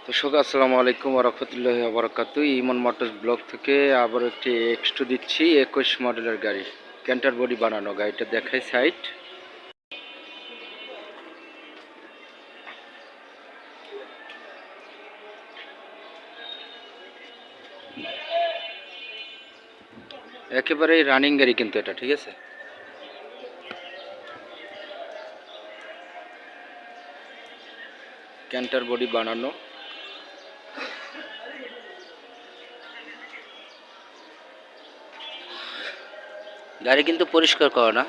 দর্শক আসসালামু আলাইকুম ওয়া রাহমাতুল্লাহি ওয়া বারাকাতুহু। ইমন মোটরস ব্লগ থেকে আবার একটি এক্স2 দিচ্ছি 21 মডেলের গাড়ি, ক্যান্টার বডি বানানো। গাড়িটা দেখাই সাইড। একেবারেই রানিং গাড়ি কিন্তু এটা, ঠিক আছে। ক্যান্টার বডি বানানো। গাড়ি কিন্তু পরিষ্কার করা না।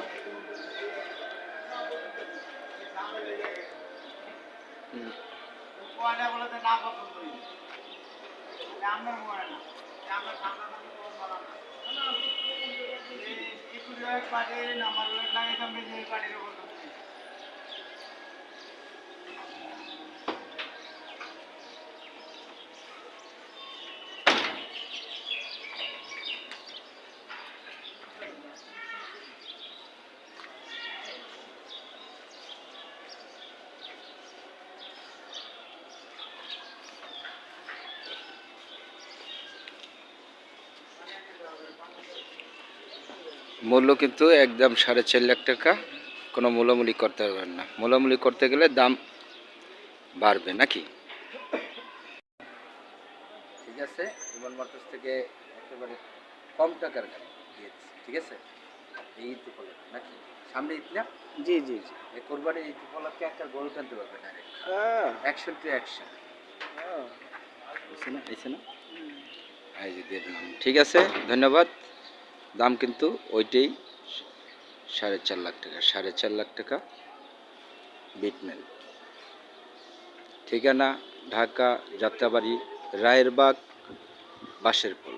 মূল্য কিন্তু একদম 4.5 লাখ টাকা। কোনো মূলামূলি করতে পারবেন না। মূলামূলি করতে গেলে দাম বাড়বে নাকি। ঠিক আছে, ইমন মোটরস থেকে একেবারে কম টাকার গাড়ি দিয়েছি, ঠিক আছে। এই ঈদ উপলক্ষে নাকি, সামনে ঈদ না? জি জি জি। এই কোরবানির ঈদ উপলক্ষে একটা গরু কিনতে পারবে ডাইরেক্ট, অ্যাকশন টু অ্যাকশন। এসে না এই যে দিয়ে দিলাম, ঠিক আছে, ধন্যবাদ। দাম কিন্তু ওইটাই, 4.5 লাখ টাকা। 4.5 লাখ টাকা বিটম্যান। ঠিকানা ঢাকা, যাত্রাবাড়ি, রায়েরবাগ, বাঁশেরপুল।